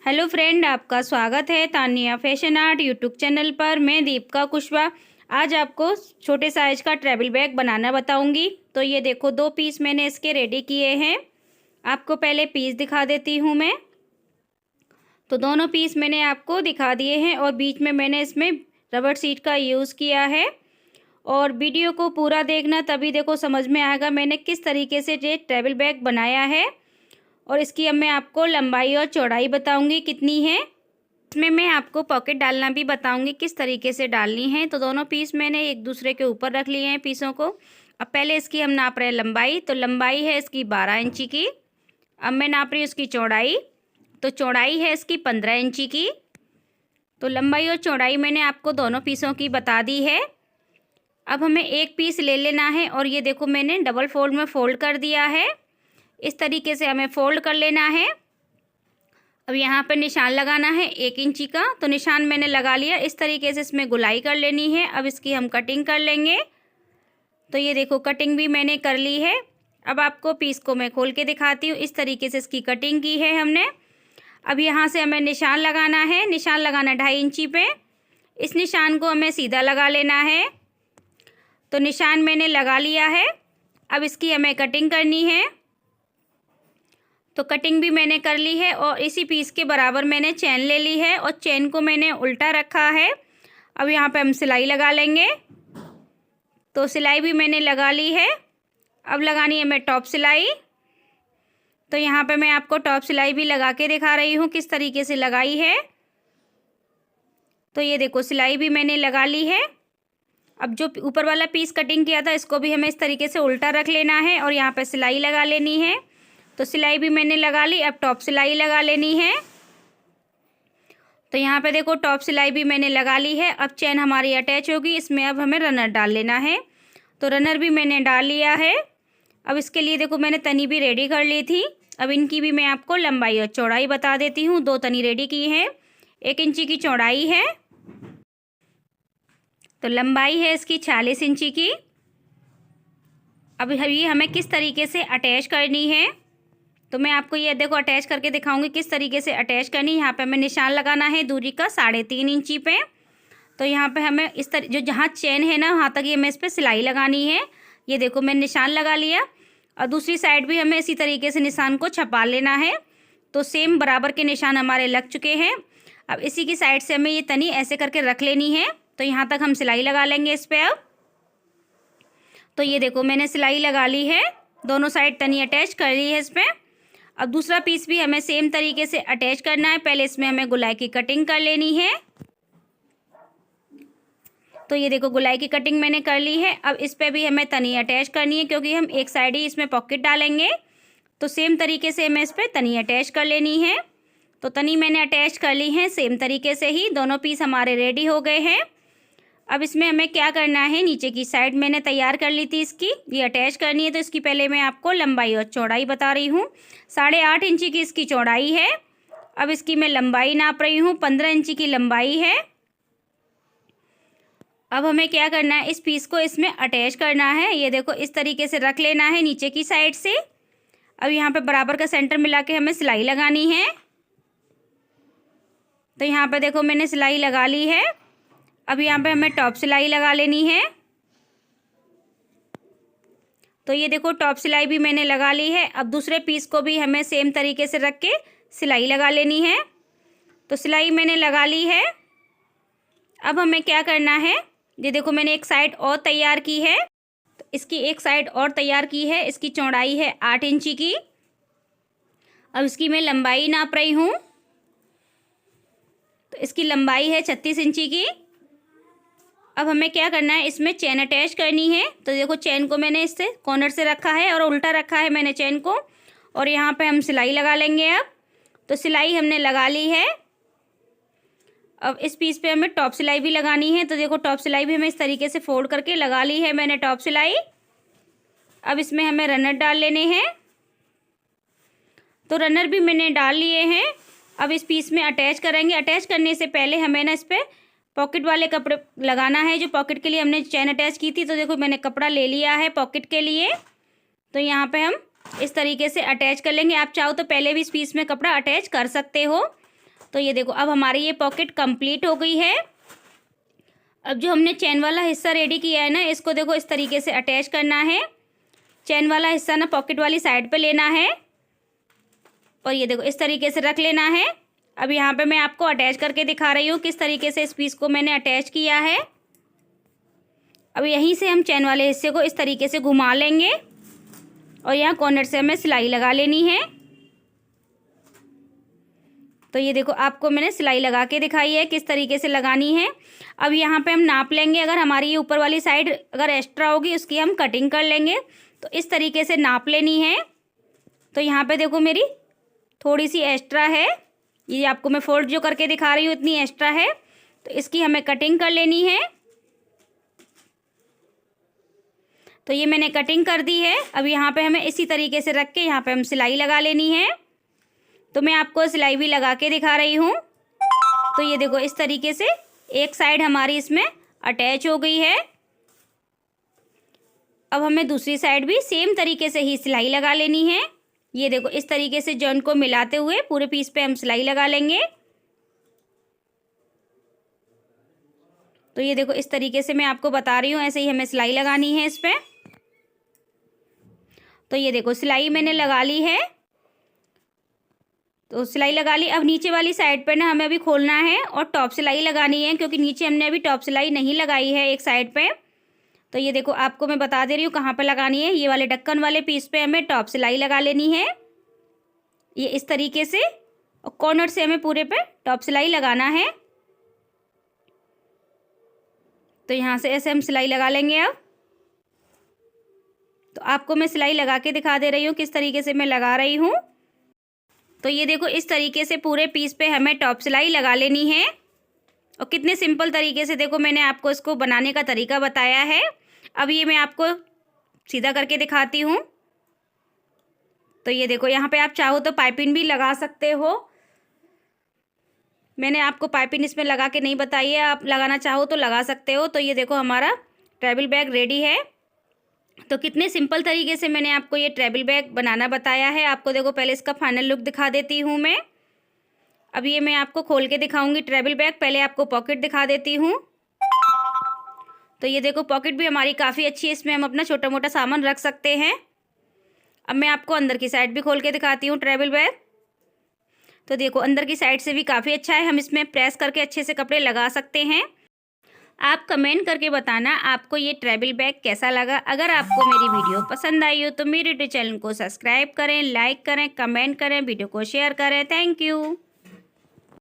Hello friend, आपका स्वागत है Tania fashion art YouTube channel पर। मैं दीपिका कुशवाहा आज आपको छोटे साइज का ट्रैवल बैग बनाना बताऊंगी। तो ये देखो, 2 पीस मैंने इसके रेडी किए हैं। आपको पहले पीस दिखा देती हूँ मैं। तो दोनों पीस मैंने आपको दिखा दिए हैं और बीच में मैंने इसमें रबर शीट का यूज़ किया है। और वीडियो को पूरा देखना, तभी देखो समझ में आएगा मैंने किस तरीके से ये ट्रैवल बैग बनाया है। और इसकी अब मैं आपको लंबाई और चौड़ाई बताऊंगी कितनी है। इसमें मैं आपको पॉकेट डालना भी बताऊंगी किस तरीके से डालनी है। तो दोनों पीस मैंने एक दूसरे के ऊपर रख लिए हैं पीसों को। अब पहले इसकी हम नाप रहे हैं लंबाई। तो लंबाई है इसकी 12 इंची की। अब मैं नाप रही हूँ इसकी चौड़ाई। तो चौड़ाई है इसकी 15 इंची की। तो लंबाई और चौड़ाई मैंने आपको दोनों पीसों की बता दी है। अब हमें एक पीस ले लेना है और ये देखो मैंने डबल फोल्ड में फ़ोल्ड कर दिया है। इस तरीके से हमें फ़ोल्ड कर लेना है। अब यहाँ पर निशान लगाना है 1 इंची का। तो निशान मैंने लगा लिया। इस तरीके से इसमें गुलाई कर लेनी है। अब इसकी हम कटिंग कर लेंगे। तो ये देखो कटिंग भी मैंने कर ली है। अब आपको पीस को मैं खोल के दिखाती हूँ। इस तरीके से इसकी कटिंग की है हमने। अब यहाँ से हमें निशान लगाना है। निशान लगाना 2.5 इंची पे। इस निशान को हमें सीधा लगा लेना है। तो निशान मैंने लगा लिया है। अब इसकी हमें कटिंग करनी है। तो कटिंग भी मैंने कर ली है और इसी पीस के बराबर मैंने चैन ले ली है और चैन को मैंने उल्टा रखा है। अब यहाँ पे हम सिलाई लगा लेंगे। तो सिलाई भी मैंने लगा ली है। अब लगानी है मैं टॉप सिलाई। तो यहाँ पे मैं आपको टॉप सिलाई भी लगा के दिखा रही हूँ किस तरीके से लगाई है। तो ये देखो सिलाई भी मैंने लगा ली है। अब जो ऊपर वाला पीस कटिंग किया था इसको भी हमें इस तरीके से उल्टा रख लेना है और यहाँ पे सिलाई लगा लेनी है। तो सिलाई भी मैंने लगा ली। अब टॉप सिलाई लगा लेनी है। तो यहाँ पे देखो टॉप सिलाई भी मैंने लगा ली है। अब चैन हमारी अटैच होगी। इसमें अब हमें रनर डाल लेना है। तो रनर भी मैंने डाल लिया है। अब इसके लिए देखो मैंने तनी भी रेडी कर ली थी। अब इनकी भी मैं आपको लंबाई और चौड़ाई बता देती हूँ। 2 तनी रेडी की हैं। 1 इंची की चौड़ाई है। तो लंबाई है इसकी 46 इंची की। अब ये हमें किस तरीके से अटैच करनी है। तो मैं आपको ये देखो अटैच करके दिखाऊंगी किस तरीके से अटैच करनी है। यहाँ पे हमें निशान लगाना है दूरी का 3.5 इंची पे। तो यहाँ पे हमें इस तरह जो जहाँ चैन है ना वहाँ तक ये हमें इस पर सिलाई लगानी है। ये देखो मैंने निशान लगा लिया और दूसरी साइड भी हमें इसी तरीके से निशान को छपा लेना है। तो सेम बराबर के निशान हमारे लग चुके हैं। अब इसी की साइड से हमें ये तनी ऐसे करके रख लेनी है। तो यहाँ तक हम सिलाई लगा लेंगे इस पर। अब तो ये देखो मैंने सिलाई लगा ली है। दोनों साइड तनी अटैच कर ली है इस पर। अब दूसरा पीस भी हमें सेम तरीके से अटैच करना है। पहले इसमें हमें गुलाई की कटिंग कर लेनी है। तो ये देखो गुलाई की कटिंग मैंने कर ली है। अब इस पे भी हमें तनी अटैच करनी है क्योंकि हम एक साइड ही इसमें पॉकेट डालेंगे। तो सेम तरीके से हमें इस पर तनी अटैच कर लेनी है। तो तनी मैंने अटैच कर ली है सेम तरीके से ही। दोनों पीस हमारे रेडी हो गए हैं। अब इसमें हमें क्या करना है, नीचे की साइड मैंने तैयार कर ली थी इसकी, ये अटैच करनी है। तो इसकी पहले मैं आपको लंबाई और चौड़ाई बता रही हूँ। 8.5 इंची की इसकी चौड़ाई है। अब इसकी मैं लंबाई नाप रही हूँ, 15 इंची की लंबाई है। अब हमें क्या करना है, इस पीस को इसमें अटैच करना है। ये देखो इस तरीके से रख लेना है नीचे की साइड से। अब यहाँ पे बराबर का सेंटर मिला के हमें सिलाई लगानी है। तो यहाँ पे देखो मैंने सिलाई लगा ली है। अब यहाँ पे हमें टॉप सिलाई लगा लेनी है। तो ये देखो टॉप सिलाई भी मैंने लगा ली है। अब दूसरे पीस को भी हमें सेम तरीके से रख के सिलाई लगा लेनी है। तो सिलाई मैंने लगा ली है। अब हमें क्या करना है, ये देखो मैंने एक साइड और तैयार की है। तो इसकी एक साइड और तैयार की है। इसकी चौड़ाई है 8 इंची की। अब इसकी मैं लंबाई नाप रही हूँ। तो इसकी लंबाई है 36 इंची की। अब हमें क्या करना है, इसमें चैन अटैच करनी है। तो देखो चैन को मैंने इससे कॉर्नर से रखा है और उल्टा रखा है मैंने चैन को। और यहाँ पे हम सिलाई लगा लेंगे। अब तो सिलाई हमने लगा ली है। अब इस पीस पे हमें टॉप सिलाई भी लगानी है। तो देखो टॉप सिलाई भी हमें इस तरीके से फोल्ड करके लगा ली है मैंने टॉप सिलाई। अब इसमें हमें रनर डाल लेने हैं। तो रनर भी मैंने डाल लिए हैं। अब इस पीस में अटैच करेंगे। अटैच करने से पहले हमें ना इस पर पॉकेट वाले कपड़े लगाना है, जो पॉकेट के लिए हमने चैन अटैच की थी। तो देखो मैंने कपड़ा ले लिया है पॉकेट के लिए। तो यहाँ पे हम इस तरीके से अटैच कर लेंगे। आप चाहो तो पहले भी इस पीस में कपड़ा अटैच कर सकते हो। तो ये देखो अब हमारी ये पॉकेट कंप्लीट हो गई है। अब जो हमने चैन वाला हिस्सा रेडी किया है ना, इसको देखो इस तरीके से अटैच करना है। चैन वाला हिस्सा ना पॉकेट वाली साइड पे लेना है और ये देखो इस तरीके से रख लेना है। अब यहाँ पे मैं आपको अटैच करके दिखा रही हूँ किस तरीके से इस पीस को मैंने अटैच किया है। अब यहीं से हम चैन वाले हिस्से को इस तरीके से घुमा लेंगे और यहाँ कॉर्नर से हमें सिलाई लगा लेनी है। तो ये देखो आपको मैंने सिलाई लगा के दिखाई है किस तरीके से लगानी है। अब यहाँ पे हम नाप लेंगे, अगर हमारी ये ऊपर वाली साइड अगर एक्स्ट्रा होगी उसकी हम कटिंग कर लेंगे। तो इस तरीके से नाप लेनी है। तो यहाँ पे देखो मेरी थोड़ी सी एक्स्ट्रा है, ये आपको मैं फोल्ड जो करके दिखा रही हूँ इतनी एक्स्ट्रा है, तो इसकी हमें कटिंग कर लेनी है। तो ये मैंने कटिंग कर दी है। अब यहाँ पे हमें इसी तरीके से रख के यहाँ पे हम सिलाई लगा लेनी है। तो मैं आपको सिलाई भी लगा के दिखा रही हूँ। तो ये देखो इस तरीके से एक साइड हमारी इसमें अटैच हो गई है। अब हमें दूसरी साइड भी सेम तरीके से ही सिलाई लगा लेनी है। ये देखो इस तरीके से जॉइंट को मिलाते हुए पूरे पीस पे हम सिलाई लगा लेंगे। तो ये देखो इस तरीके से मैं आपको बता रही हूँ, ऐसे ही हमें सिलाई लगानी है इस पे। तो ये देखो सिलाई मैंने लगा ली है। तो सिलाई लगा ली। अब नीचे वाली साइड पे ना हमें अभी खोलना है और टॉप सिलाई लगानी है, क्योंकि नीचे हमने अभी टॉप सिलाई नहीं लगाई है एक साइड पे। तो ये देखो आपको मैं बता दे रही हूँ कहाँ पे लगानी है। ये वाले ढक्कन वाले पीस पे हमें टॉप सिलाई लगा लेनी है, ये इस तरीके से, और कॉर्नर से हमें पूरे पे टॉप सिलाई लगाना है। तो यहाँ से ऐसे हम सिलाई लगा लेंगे। अब तो आपको मैं सिलाई लगा के दिखा दे रही हूँ किस तरीके से मैं लगा रही हूँ। तो ये देखो इस तरीके से पूरे पीस पे हमें टॉप सिलाई लगा लेनी है। और कितने सिंपल तरीके से देखो मैंने आपको इसको बनाने का तरीका बताया है। अब ये मैं आपको सीधा करके दिखाती हूँ। तो ये देखो यहाँ पे आप चाहो तो पाइपिंग भी लगा सकते हो, मैंने आपको पाइपिंग इसमें लगा के नहीं बताई है, आप लगाना चाहो तो लगा सकते हो। तो ये देखो हमारा ट्रैवल बैग रेडी है। तो कितने सिंपल तरीके से मैंने आपको ये ट्रैवल बैग बनाना बताया है। आपको देखो पहले इसका फाइनल लुक दिखा देती हूँ मैं। अब ये मैं आपको खोल के दिखाऊंगी ट्रैवल बैग। पहले आपको पॉकेट दिखा देती हूँ। तो ये देखो पॉकेट भी हमारी काफ़ी अच्छी है, इसमें हम अपना छोटा मोटा सामान रख सकते हैं। अब मैं आपको अंदर की साइड भी खोल के दिखाती हूँ ट्रैवल बैग। तो देखो अंदर की साइड से भी काफ़ी अच्छा है, हम इसमें प्रेस करके अच्छे से कपड़े लगा सकते हैं। आप कमेंट करके बताना आपको ये ट्रैवल बैग कैसा लगा। अगर आपको मेरी वीडियो पसंद आई हो तो मेरे यूट्यूब चैनल को सब्सक्राइब करें, लाइक करें, कमेंट करें, वीडियो को शेयर करें। Thank you.